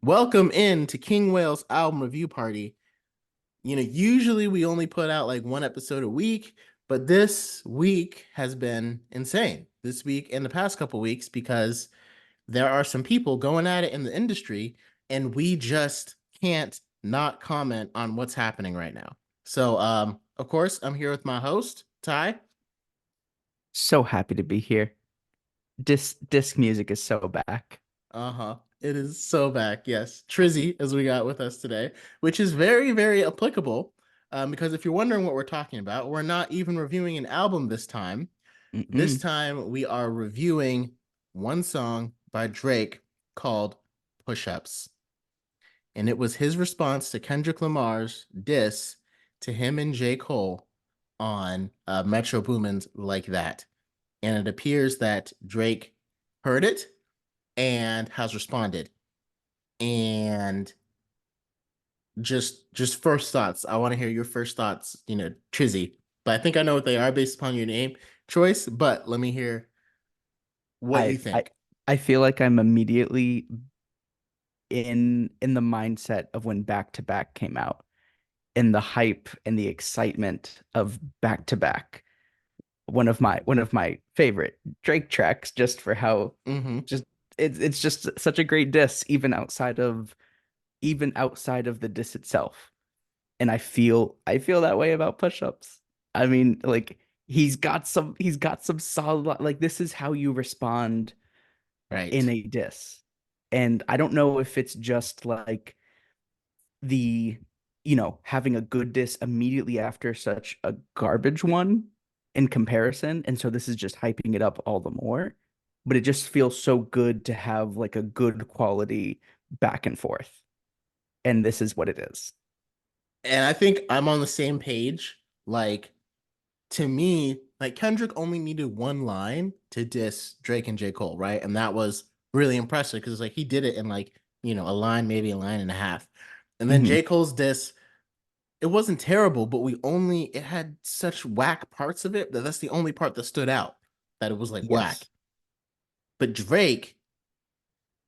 Welcome in to King Whale's album review party. Usually we only put out like one episode a week, but this week has been insane. This week and the past couple weeks because there are some people going at it in the industry, and we just can't not comment on what's happening right now. So, of course, I'm here with my host, Ty. So happy to be here. Disc music is so back. Uh-huh. It is so back. Yes. Trizzy, as we got with us today, which is very, very applicable. Because if you're wondering what we're talking about, we're not even reviewing an album this time. This Mm-mm. time we are reviewing one song by Drake called Push Ups. And it was his response to Kendrick Lamar's diss to him and J. Cole on Metro Boomin's Like That. And it appears that Drake heard it and has responded. And just first thoughts. I want to hear your first thoughts, Trizzy. But I think I know what they are based upon your name choice, but let me hear what you I I think. I feel like I'm immediately in the mindset of when Back to Back came out, and the hype and the excitement of Back to Back. One of my favorite Drake tracks, just for how Mm-hmm. just it's just such a great diss, even outside of the diss itself. And I feel that way about push-ups. I mean, like he's got some solid, like, this is how you respond in Right. a diss. And I don't know if it's just like the having a good diss immediately after such a garbage one in comparison, and so this is just hyping it up all the more. But it just feels so good to have like a good quality back and forth, and this is what it is. And I think I'm on the same page. Like, to me, like Kendrick only needed one line to diss Drake and J. Cole, right? And that was really impressive because like he did it in like, a line, maybe a line and a half. And then Hmm. J. Cole's diss, it wasn't terrible, but it had such whack parts of it that that's the only part that stood out, that it was like whack. Yes. But Drake,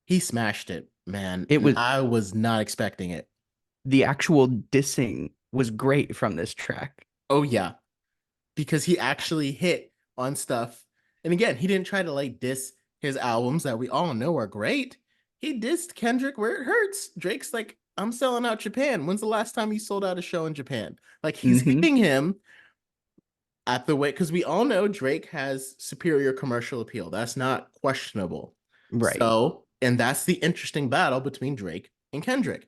he smashed it, man. It And was I was not expecting it. The actual dissing was great from this track. Oh yeah, because he actually hit on stuff. And again, he didn't try to like diss his albums that we all know are great. He dissed Kendrick where it hurts. Drake's like, I'm selling out Japan. When's the last time you sold out a show in Japan? Like, he's Hmm. hitting him at the way, because we all know Drake has superior commercial appeal. That's not questionable. Right. So, and that's the interesting battle between Drake and Kendrick.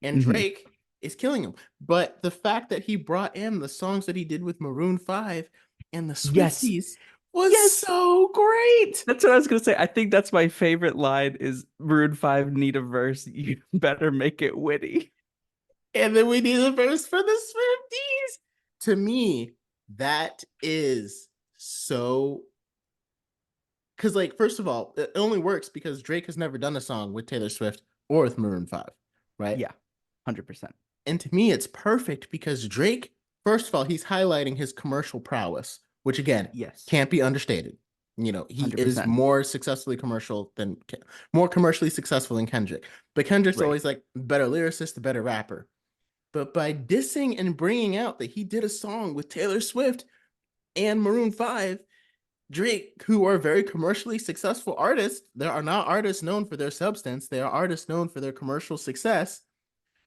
And Hmm. Drake is killing him. But the fact that he brought in the songs that he did with Maroon 5 and the Yes. Swifties was Yes. so great. That's what I was gonna say. I think that's my favorite line is Maroon 5 need a verse. You better make it witty. And then we need a verse for the Swifties. To me, that is so, because like first of all, it only works because Drake has never done a song with Taylor Swift or with Maroon 5, right? Yeah, 100%. And to me it's perfect because Drake, first of all, he's highlighting his commercial prowess, which again Yes, can't be understated. He is 100%. more commercially successful than Kendrick. But Kendrick's Right. always like better lyricist, the better rapper. But by dissing and bringing out that he did a song with Taylor Swift and Maroon 5, Drake, who are very commercially successful artists, there are not artists known for their substance. They are artists known for their commercial success.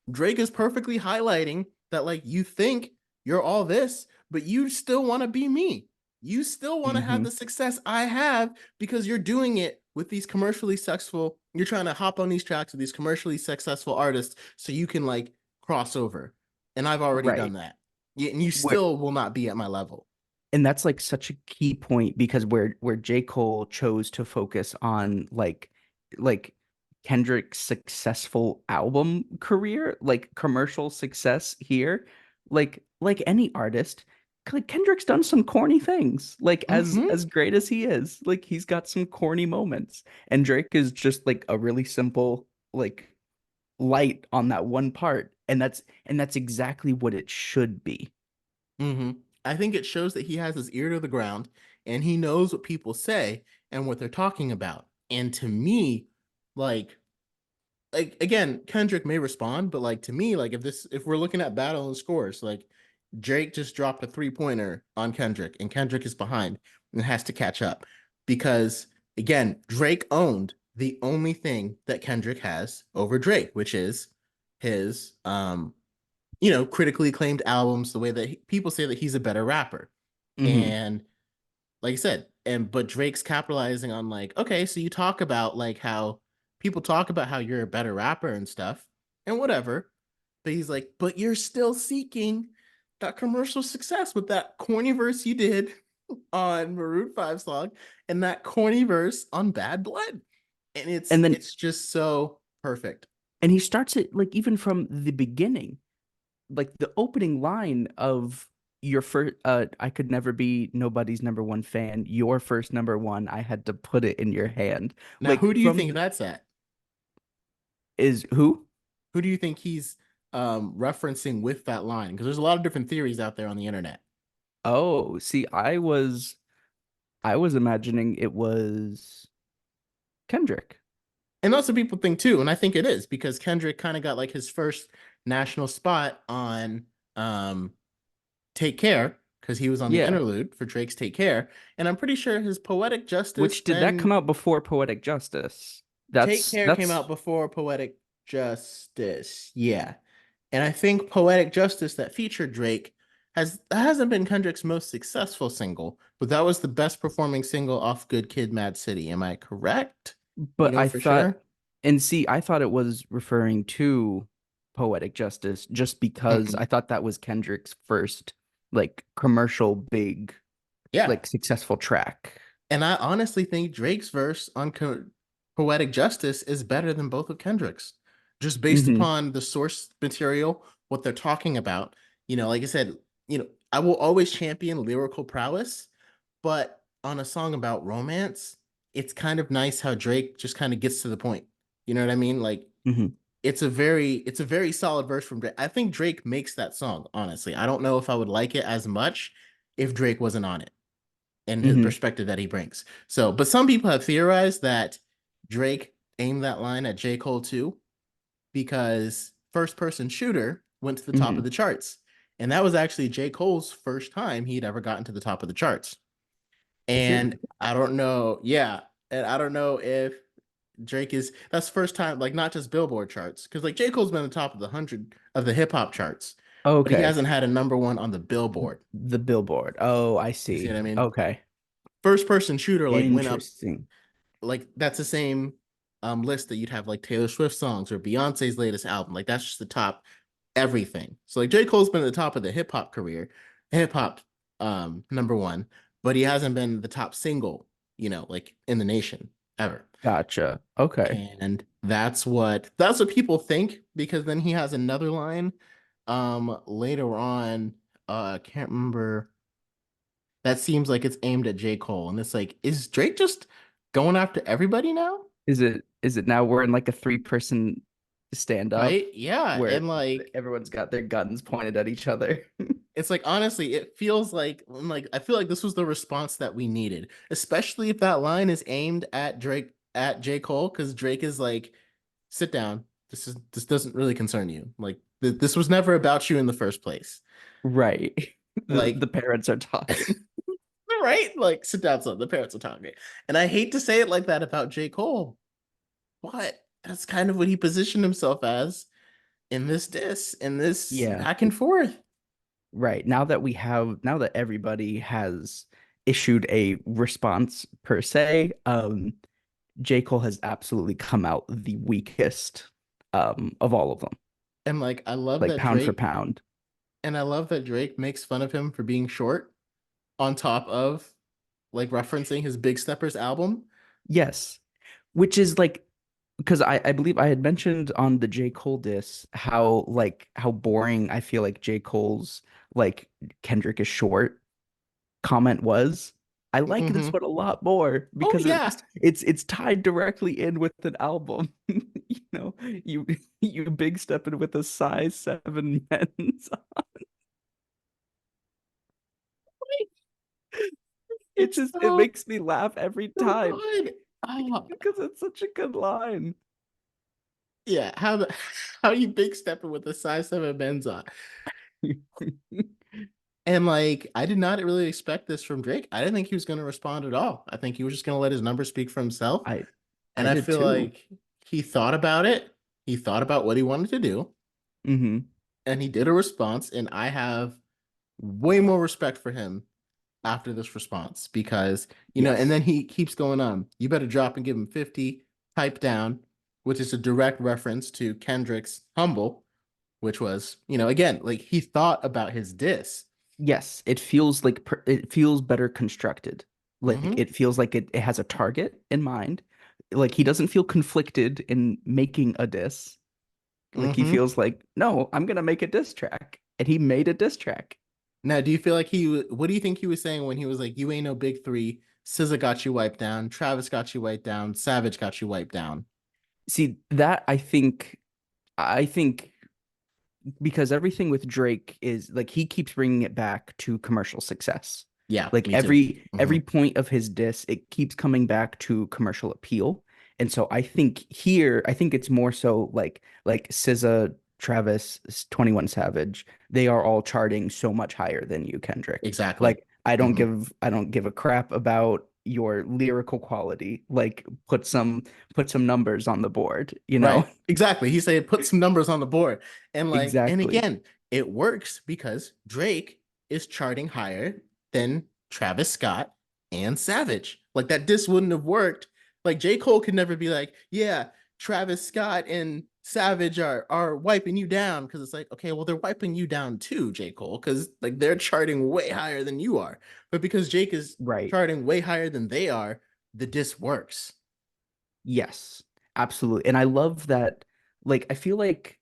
Drake is perfectly highlighting that, like, you think you're all this, but you still want to be me. You still want to have Hmm. the success I have because you're doing it with these commercially successful, you're trying to hop on these tracks with these commercially successful artists so you can, like, cross over. And I've already done Right. that. And you Where still will not be at my level. and that's like such a key point, because where J. Cole chose to focus on like Kendrick's successful album career, like commercial success here, like any artist, like Kendrick's done some corny things. Like as Mm-hmm. as great as he is, like he's got some corny moments. And Drake is just like a really simple, like, light on that one part. And that's exactly what it should be. Mm-hmm. I think it shows that he has his ear to the ground and he knows what people say and what they're talking about. And to me, like, like again, Kendrick may respond, but like to me, like if we're looking at battle and scores, like Drake just dropped a 3-pointer on Kendrick, and Kendrick is behind and has to catch up because again, Drake owned the only thing that Kendrick has over Drake, which is his critically acclaimed albums, the way that people say that he's a better rapper. Hmm. And like I said, and but Drake's capitalizing on like, okay, so you talk about like how people talk about how you're a better rapper and stuff and whatever, but he's like, but you're still seeking that commercial success with that corny verse you did on Maroon 5 song and that corny verse on Bad Blood. And it's And then it's just so perfect. and he starts it like even from the beginning, like the opening line of your first I could never be nobody's number one fan. Your first number one, I had to put it in your hand. Now, Like who do you think that's at? is who? Who do you think he's referencing with that line? Because there's a lot of different theories out there on the internet. Oh, see, I was imagining it was Kendrick. And that's what people think too. And I think it is because Kendrick kind of got like his first national spot on Take Care because he was on the Yeah. interlude for Drake's Take Care. And I'm pretty sure his Poetic Justice Which did that then come out before Poetic Justice? Take That's Care came out that's before Poetic Justice. Yeah. And I think Poetic Justice that featured Drake hasn't been Kendrick's most successful single, but that was the best performing single off Good Kid Mad City. Am I correct? You but know I for thought sure? and see, I thought it was referring to Poetic Justice just because I Mm-mm. thought that was Kendrick's first like commercial big Yeah. like successful track. And I honestly think Drake's verse on Poetic Justice is better than both of Kendrick's, just based Hmm. upon the source material, what they're talking about. Like I said, I will always champion lyrical prowess, but on a song about romance, it's kind of nice how Drake just kind of gets to the point. You know what I mean? Like Hmm. it's a very solid verse from Drake. I think Drake makes that song, honestly. I don't know if I would like it as much if Drake wasn't on it and his Hmm. perspective that he brings. So, but some people have theorized that Drake aimed that line at J. Cole too, because First Person Shooter went to the top of Hmm. the charts. And that was actually J. Cole's first time he'd ever gotten to the top of the charts. And Serious. I don't know, yeah. And I don't know if Drake that's the first time, like not just Billboard charts, because like J. Cole's been on the top of the 100 of the hip hop charts, but he Okay. hasn't had a number one on the Billboard. The billboard. Oh, I You see see. what I mean? Okay. First Person Shooter like went up Interesting. like that's the same list that you'd have like Taylor Swift songs or Beyonce's latest album. Like that's just the top everything. So like J. Cole's been at the top of the hip hop number one, but he hasn't been the top single, like in the nation ever. Gotcha. Okay. And that's what people think because then he has another line later on, I can't remember, that seems like it's aimed at J. Cole. And it's like, is Drake just going after everybody now? Is it now we're in like a three-person stand up Right? Yeah. where And like everyone's got their guns pointed at each other? it's like honestly, it feels like I feel like this was the response that we needed, especially if that line is aimed at Drake at J. Cole, because Drake is like, sit down. This doesn't really concern you. Like this was never about you in the first place. Right. The Like, parents are talking. right? Like, sit down, son. The parents are talking. And I hate to say it like that about J. Cole, but that's kind of what he positioned himself as in this Yeah. back and forth. Right. Now that everybody has issued a response per se, J. Cole has absolutely come out the weakest of all of them, And like like pound for pound. I love that Drake makes fun of him for being short on top of like referencing his Big Steppers album. Yes. Which is like because I believe I had mentioned on the J. Cole diss how boring I feel like J. Cole's like Kendrick is short comment was. I like this Hmm. one a lot more Oh because yeah. it's tied directly in with an album. You know, you you big stepping with a size 7 men's. It It's just it so makes me laugh every so time good. Oh, because it's such a good line. Yeah, how you big stepping with the size 7 men's on? And like, I did not really expect this from Drake. I didn't think he was going to respond at all. I think he was just going to let his numbers speak for himself. I And I I did feel too. like he thought about it. He thought about what he wanted to do, Hmm. and he did a response. And I have way more respect for him after this response because, and Yes. then he keeps going on. You better drop and give him 50, pipe down, which is a direct reference to Kendrick's Humble, which was, again, like he thought about his diss. Yes, it feels like it feels better constructed. Like Hmm. it feels like it has a target in mind. Like he doesn't feel conflicted in making a diss. Like he Hmm. feels like, no, I'm gonna make a diss track. And he made a diss track. Now, do you feel like what do you think he was saying when he was like, you ain't no big three, SZA got you wiped down, Travis got you wiped down, Savage got you wiped down? See, that I think because everything with Drake is like he keeps bringing it back to commercial success. Yeah, Like me too. Hmm. every point of his diss, it keeps coming back to commercial appeal. And so I think it's more so like SZA, Travis, 21 Savage, they are all charting so much higher than you, Kendrick. Exactly. Like Hmm. I don't give a crap about your lyrical quality. Like put some numbers on the board, you know? Right. Exactly. He said put some numbers on the board. And like, and Exactly. again, it works because Drake is charting higher than Travis Scott and Savage. Like that diss wouldn't have worked. Like J. Cole could never be like, yeah, Travis Scott and Savage are wiping you down. Cause it's like, okay, well, they're wiping you down too, J. Cole, because like they're charting way higher than you are. But because Jake is Right. charting way higher than they are, the diss works. Yes, absolutely. And I love that. Like, I feel like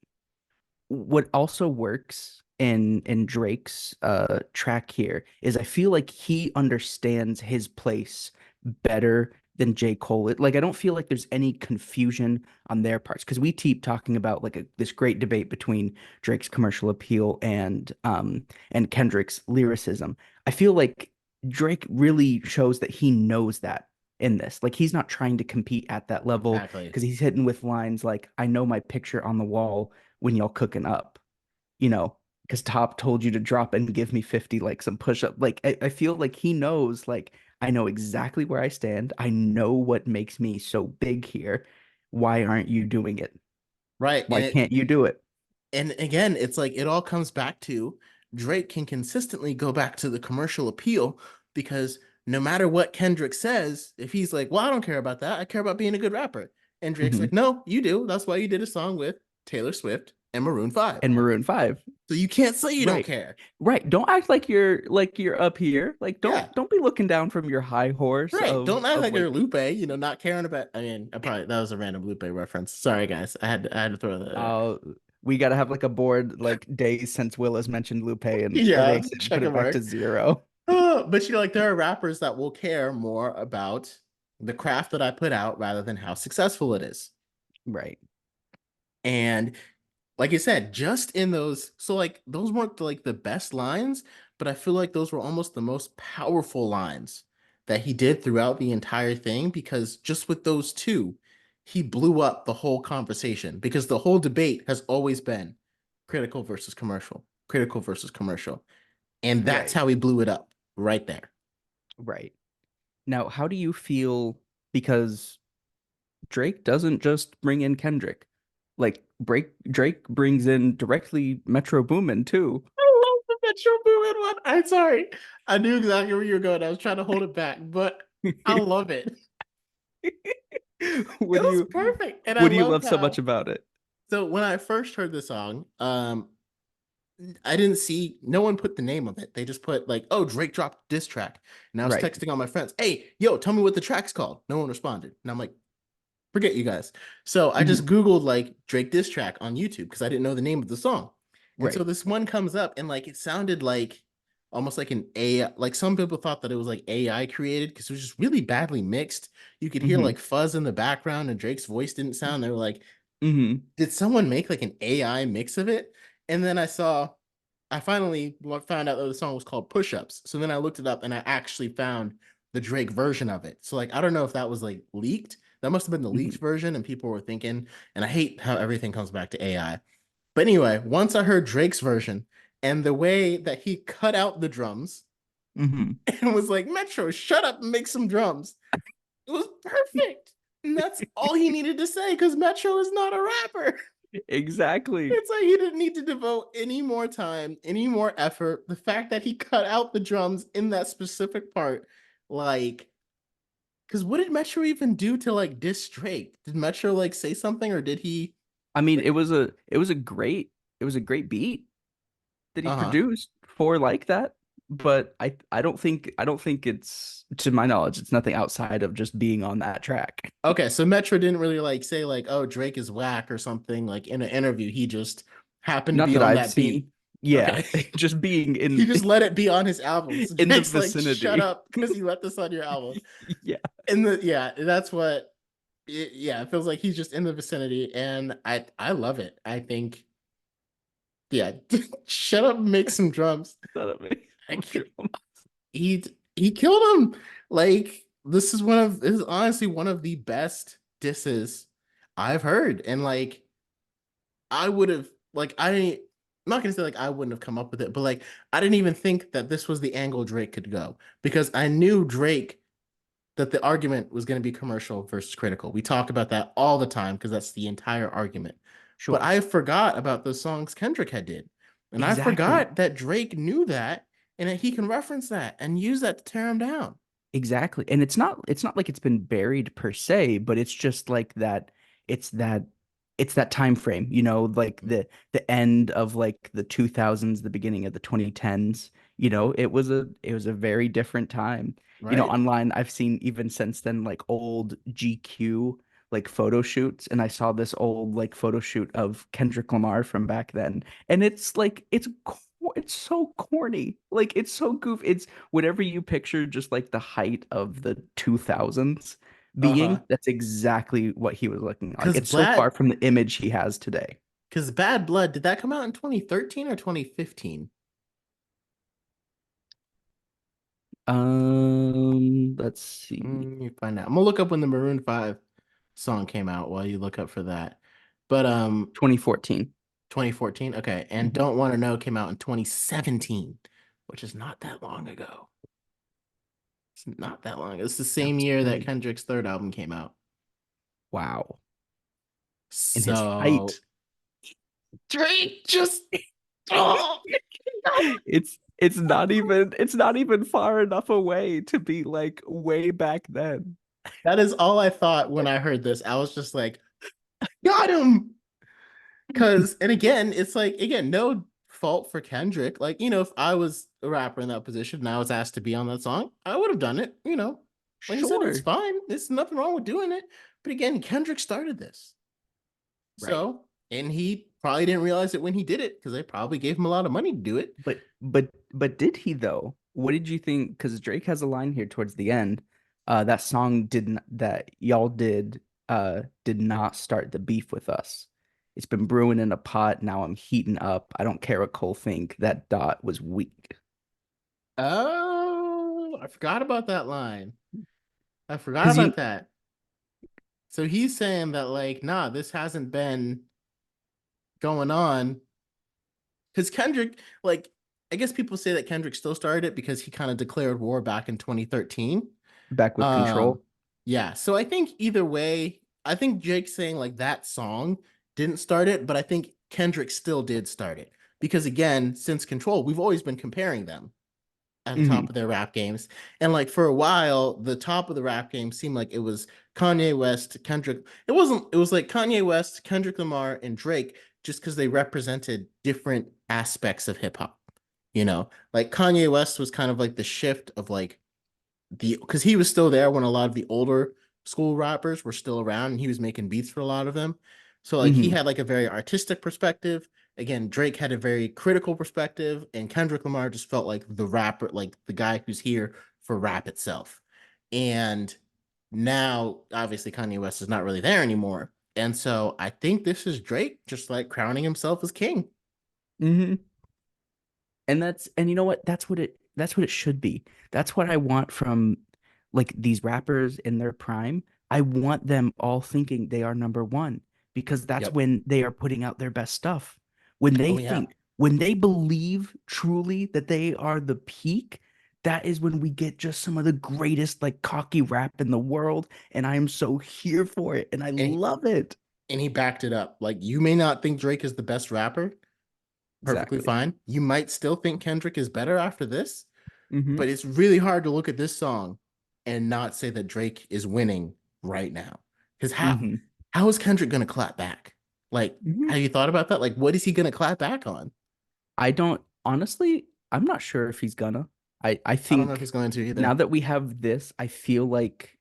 what also works in Drake's track here is I feel like he understands his place better than J. Cole. Like I don't feel like there's any confusion on their parts because we keep talking about like this great debate between Drake's commercial appeal and Kendrick's lyricism. I feel like Drake really shows that he knows that in this. Like he's not trying to compete at that level Exactly. because he's hitting with lines like I know my picture on the wall when y'all cooking up, you know, because Top told you to drop and give me 50, like some push up. Like, I feel like he knows, like, I know exactly where I stand. I know what makes me so big here. Why aren't you doing it? Right. Why can't you do it? And again, it's like it all comes back to Drake can consistently go back to the commercial appeal because no matter what Kendrick says, if he's like, well, I don't care about that. I care about being a good rapper. And Drake's Hmm. like, no, you do. That's why you did a song with Taylor Swift and Maroon 5. And Maroon 5. So you can't say you don't Right. care. Right. Don't act like you're up here. Like Yeah. don't be looking down from your high horse Right. Don't act of like you're like Lupe, not caring about. I mean, I probably that was a random Lupe reference. Sorry, guys. I had to throw that there. uh we gotta have like a board like days since Will has mentioned Lupe and Yeah, erase it and check put it it back mark. to zero. But like there are rappers that will care more about the craft that I put out rather than how successful it is. Right. And like I said, just in those, so like those weren't like the best lines, but I feel like those were almost the most powerful lines that he did throughout the entire thing because just with those two, he blew up the whole conversation because the whole debate has always been critical versus commercial, critical versus commercial. And that's Right. how he blew it up right there. Right. Now, how do you feel because Drake doesn't just bring in Kendrick. Like Drake brings in directly Metro Boomin too. I love the Metro Boomin one. I'm sorry. I knew exactly where you were going. I was trying to hold it back, but I love it. It What do was you perfect. And I what do you loved love so much how about it? so when I first heard the song, I didn't see no one put the name of it. They just put like, oh, Drake dropped diss track. And I was Right. texting all my friends, hey, yo, tell me what the track's called. No one responded. And I'm like, forget you guys. So I just Mhm. Googled like Drake diss track on YouTube because I didn't know the name of the song. And so Right. this one comes up and like it sounded like almost like an AI, like some people thought that it was like AI created because it was just really badly mixed. You could hear Hmm. like fuzz in the background and Drake's voice didn't sound. They were like, Hmm. did someone make like an AI mix of it? And then I finally found out that the song was called Push Ups. So then I looked it up and I actually found the Drake version of it. So like I don't know if that was like leaked, That must have been the leaked Hmm. version, and people were thinking, and I hate how everything comes back to AI. But anyway, once I heard Drake's version and the way that he cut out the drums Hmm. and was like, Metro, shut up and make some drums. It was perfect. And that's all he needed to say because Metro is not a rapper. Exactly. It's like he didn't need to devote any more time, any more effort. The fact that he cut out the drums in that specific part, like, because what did Metro even do to like diss Drake? Did Metro like say something or did he I mean, like, it was a great beat that he uh-huh. produced for like that. But I don't think it's, to my knowledge, it's nothing outside of just being on that track. Okay, so Metro didn't really like say like, oh, Drake is whack or something like in an interview. He just happened to Not be that on I've that beat. seen. Yeah, Okay. just being He in just let it be on his album. So in the Drake's like, shut vicinity. up because you let this on your album. Yeah, And the yeah, that's what yeah, it feels like he's just in the vicinity and I love it. I think yeah, shut up and make some drums. that makes I some can't, drum. he he killed him. Like this is honestly one of the best disses I've heard. And like I would have like I'm not gonna say like I wouldn't have come up with it, but like I didn't even think that this was the angle Drake could go because I knew Drake that the argument was going to be commercial versus critical. We talk about that all the time because that's the entire argument. But Sure. I forgot about the songs Kendrick had did. And I Exactly. forgot that Drake knew that and that he can reference that and use that to tear him down. Exactly. And it's not like it's been buried per se, but it's just like that it's that it's that time frame, you know, like the end of like the 2000s, the beginning of the 2010s, you know, it was a very different time. You know, Right? online I've seen even since then like old GQ like photo shoots, and I saw this old like photo shoot of Kendrick Lamar from back then, and it's like it's so corny. Like it's so goofy. It's whatever you picture just like the height of the 2000s being, Uh-huh. that's exactly what he was looking like. Cause It's so far Bad from the image he has today. cause Bad Blood, did that come out in 2013 or 2015? Let's see. You find out. I'm gonna look up when the Maroon 5 song came out while you look up for that. But 2014. 2014. Okay. And Mhm. Don't Want to Know came out in 2017, which is not that long ago. It's not that long. It's the That same was year that crazy. Kendrick's third album came out. Wow. In his So height. Drake just oh, It's not even far enough away to be like way back then. that is all I thought when I heard this. I was just like, got him. Cause and again, it's like again, no fault for Kendrick. Like, if I was a rapper in that position and I was asked to be on that song, I would have done it. Like I said, it's Sure. fine. There's nothing wrong with doing it. But again, Kendrick started this. Right. So, and he probably didn't realize it when he did it because they probably gave him a lot of money to do it. But did he though? What did you think? Because Drake has a line here towards the end. That song didn't that y'all did not start the beef with us. It's been brewing in a pot. Now I'm heating up. I don't care what Cole think. That dot was weak. Oh, I forgot about that line. I forgot Because about you that. So he's saying that, like, nah, this hasn't been going on. Because Kendrick, like, I guess people say that Kendrick still started it because he kind of declared war back in 2013. back with Um, control. yeah. So I think either way, I think Jake saying like that song didn't start it, but I think Kendrick still did start it. Because again, since Control, we've always been comparing them at the top Hmm. of their rap games. And like for a while, the top of the rap game seemed like it was Kanye West, Kendrick. It was like Kanye West, Kendrick Lamar, and Drake just because they represented different aspects of hip hop. Like Kanye West was kind of like the shift of like because he was still there when a lot of the older school rappers were still around and he was making beats for a lot of them. So like he Hmm. had like a very artistic perspective. Again, Drake had a very critical perspective, and Kendrick Lamar just felt like the rapper, like the guy who's here for rap itself. And now, obviously, Kanye West is not really there anymore. And so I think this is Drake just like crowning himself as king. Hmm. And you know what? That's what it should be. That's what I want from like these rappers in their prime. I want them all thinking they are number one because that's Yep. when they are putting out their best stuff. When they Oh yeah. think, when they believe truly that they are the peak, that is when we get just some of the greatest like cocky rap in the world. And I am so here for it. And I And love it. and he backed it up. Like you may not think Drake is the best rapper, perfectly Exactly. fine. You might still think Kendrick is better after this, Hmm. but it's really hard to look at this song and not say that Drake is winning right now. Because Hmm. how is Kendrick gonna clap back? Like, Hmm. have you thought about that? Like, what is he gonna clap back on? I don't honestly, I'm not sure if he's gonna. I I don't know if he's think going to now either. that we have this, I feel like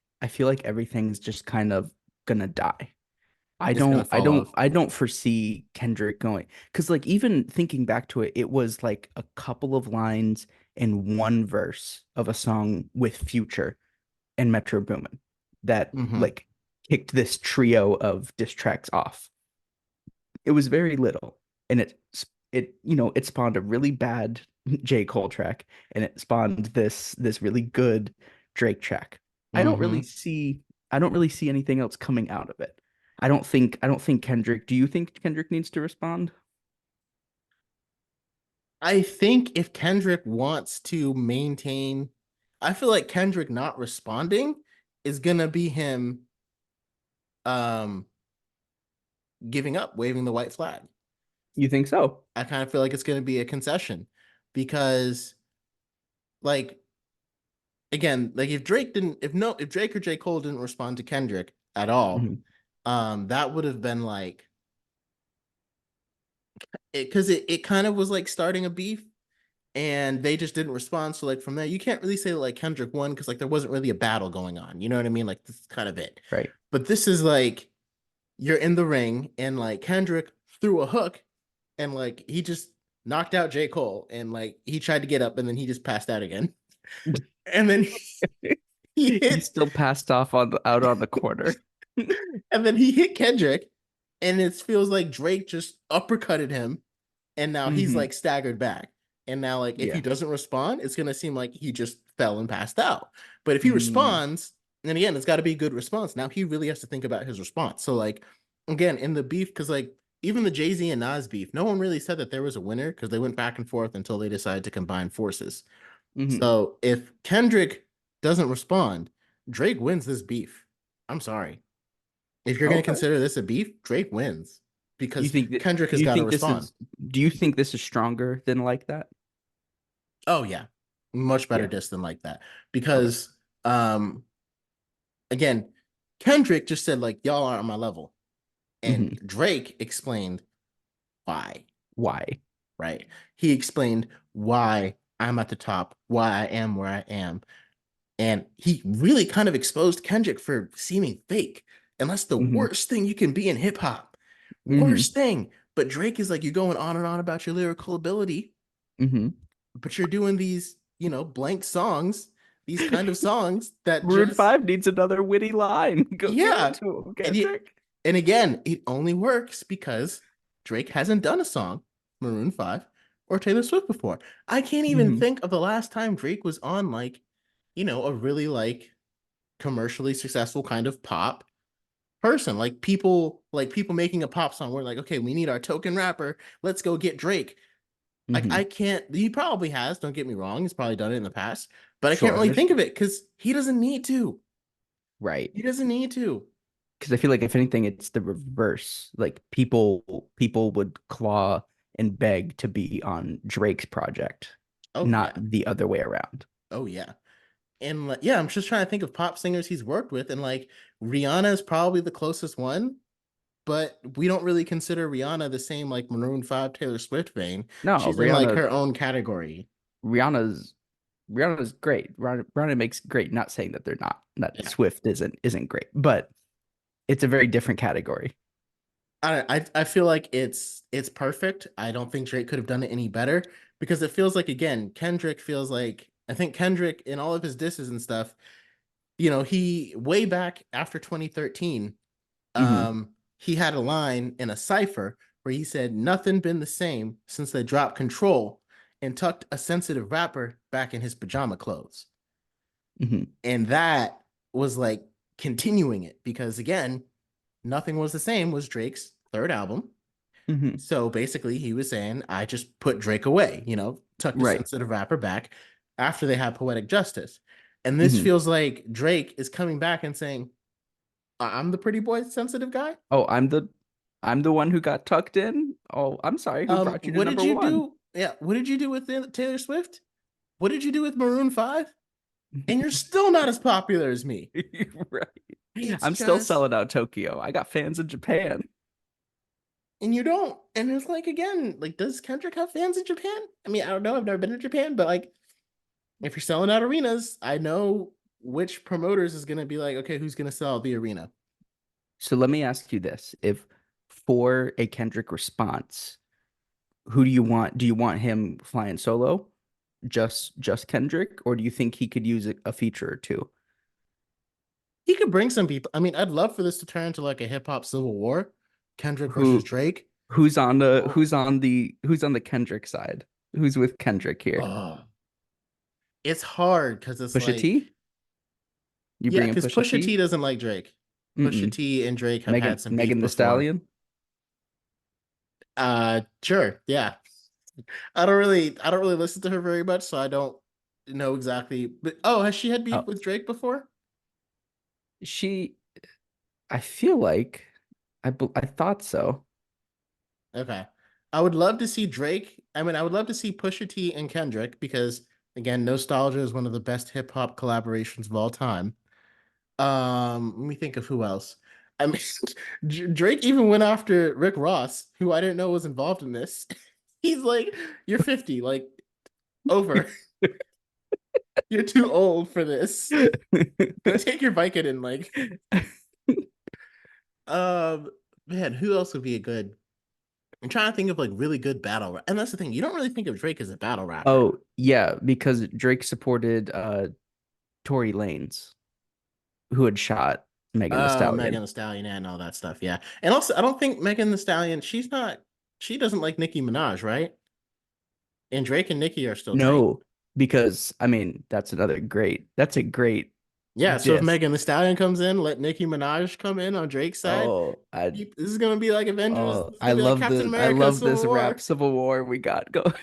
everything's just kind of gonna die. It's gonna fall off. I don't foresee Kendrick going because like even thinking back to it, it was like a couple of lines in one verse of a song with Future and Metro Boomin that Hmm. like kicked this trio of diss tracks off. It was very little, and it it spawned a really bad J. Cole track, and it spawned this really good Drake track. Hmm. I don't really see anything else coming out of it. I don't think Kendrick. Do you think Kendrick needs to respond? I think if Kendrick wants to maintain, I feel like Kendrick not responding is gonna be him um giving up, waving the white flag. You think so? I kind of feel like it's gonna be a concession because like again, like if Drake didn't if Drake or J. Cole didn't respond to Kendrick at all, Hmm. that would have been like it kind of was like starting a beef and they just didn't respond. So like from there, you can't really say like Kendrick won because like there wasn't really a battle going on. You know what I mean? Like this is kind of it. Right. But this is like you're in the ring and like Kendrick threw a hook and like he just knocked out J. Cole and like he tried to get up and then he just passed out again. And then he He hit still passed off on out on the corner. and then he hit Kendrick and it feels like Drake just uppercutted him and now he's Hmm. like staggered back. And now, like, if he Yeah. doesn't respond, it's gonna seem like he just fell and passed out. But if he Mm. responds, and again, it's got to be a good response. Now he really has to think about his response. So, like, again, in the beef, because like even the Jay Z and Nas beef, no one really said that there was a winner because they went back and forth until they decided to combine forces. Hmm. So if Kendrick doesn't respond, Drake wins this beef. I'm sorry. If you're gonna Okay. consider this a beef, Drake wins because Kendrick has You got to think this respond. is do you think this is stronger than like that? Oh yeah, much better Yeah. diss than like that Okay. because um again, Kendrick just said like y'all aren't on my level, and Hmm. Drake explained why. Why? Right? He explained why I'm at the top, why I am where I am, and he really kind of exposed Kendrick for seeming fake, and that's the Hmm. worst thing you can be in hip hop. Hmm. Worst thing. But Drake is like, you're going on and on about your lyrical ability, Hmm. but you're doing these, blank songs, these kind of songs that Maroon just, 5 needs another witty line. Go give it yeah. to him, And you, Kendrick. and again, it only works because Drake hasn't done a song, Maroon 5 or Taylor Swift before. I can't even Hmm. think of the last time Drake was on like, a really like commercially successful kind of pop person. Like people making a pop song where like, okay, we need our token rapper. Let's go get Drake. Like I Hmm. can't. He probably has. Don't get me wrong. He's probably done it in the past, but I can't Sure. really think of it because he doesn't need to. Right. He doesn't need to. Because I feel like if anything, it's the reverse. Like people would claw and beg to be on Drake's project, Oh not yeah. the other way around. Oh yeah. And like, yeah, I'm just trying to think of pop singers he's worked with, and like Rihanna is probably the closest one, but we don't really consider Rihanna the same like Maroon 5 Taylor Swift vein. No, She's in like her own category. Rihanna's Rihanna's great. Rihanna makes great. Not saying that they're not. That Yeah. Swift isn't great, but it's a very different category. I feel like it's perfect. I don't think Drake could have done it any better because it feels like again, Kendrick feels like I think Kendrick in all of his disses and stuff, he way back after 2013, Hmm. he had a line in a cipher where he said nothing been the same since they dropped control and tucked a sensitive rapper back in his pajama clothes. Hmm. And that was like continuing it because again, Nothing Was the Same was Drake's third album. Hmm. So basically, he was saying, I just put Drake away, tuck the Right. sensitive rapper back after they had Poetic Justice. And this Hmm. feels like Drake is coming back and saying, I'm the pretty boy sensitive guy. Oh, I'm the one who got tucked in. Oh, I'm sorry. Who brought you to What did number you one? do? Yeah, what did you do with Taylor Swift? What did you do with Maroon 5? And you're still not as popular as me. Right. It's I'm still just, selling out Tokyo. I got fans in Japan. and you don't. And it's like, again, like, does Kendrick have fans in Japan? I mean, I don't know. I've never been to Japan, but like, if you're selling out arenas, I know which promoters is going to be like, okay, who's going to sell the arena? So let me ask you this. If for a Kendrick response, who do you want? Do you want him flying solo? Just Kendrick, or do you think he could use a feature or two? He could bring some people. I mean, I'd love for this to turn into like a hip hop civil war, Kendrick versus Who Drake. Oh, who's on the Kendrick side? Who's with Kendrick here? oh, it's hard because it's Pusha like, T? You yeah, bring in because Pusha Pusha T T? doesn't like Drake. Pusha Mm-mm. T and Drake have had Megan some beef Megan the before. Stallion? Sure, yeah. I don't really listen to her very much, so I don't know exactly. But oh, has she had beef Oh, with Drake before? she I feel like I thought so. Okay. I would love to see Drake. I mean, I would love to see Pusha T and Kendrick because again, Nostalgia is one of the best hip hop collaborations of all time. Let me think of who else. I mean, Drake even went after Rick Ross, who I didn't know was involved in this. He's like, "You're 50, like over. You're too old for this. Go take your Vicodin." And like, um, man, who else would be a good? I'm trying to think of like really good and that's the thing. You don't really think of Drake as a battle rapper. Oh, yeah, because Drake supported Tory Lanez, who had shot Megan the Megan Stallion. Thee Stallion and all that stuff, yeah. And also, I don't think Megan Thee Stallion. She doesn't like Nicki Minaj, right? And Drake and Nicki are still tight. No, because I mean that's a great Yeah. So if diss. Megan Thee Stallion comes in, let Nicki Minaj come in on Drake's side. Oh, This is gonna be like Avengers. This is I gonna be like love Captain I America love this Civil rap War. civil war we got going.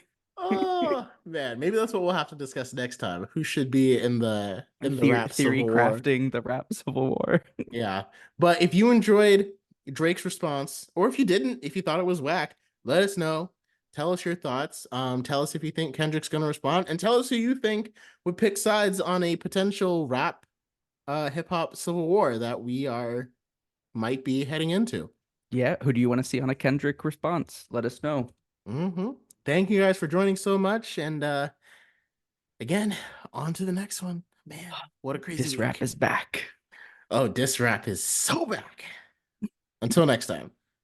Oh man, maybe that's what we'll have to discuss next time. Who should be in the rap Theory Civil War? crafting the rap civil war. Yeah. But if you enjoyed Drake's response, or if you didn't, if you thought it was whack, let us know. Tell us your thoughts. Tell us if you think Kendrick's gonna respond, and tell us who you think would pick sides on a potential rap hip hop civil war that we are might be heading into. Yeah, who do you want to see on a Kendrick response? Let us know. Hmm. Thank you guys for joining so much. And again, on to the next one. Man, what a crazy This rap week. is back. Oh, diss rap is so back. Until next time.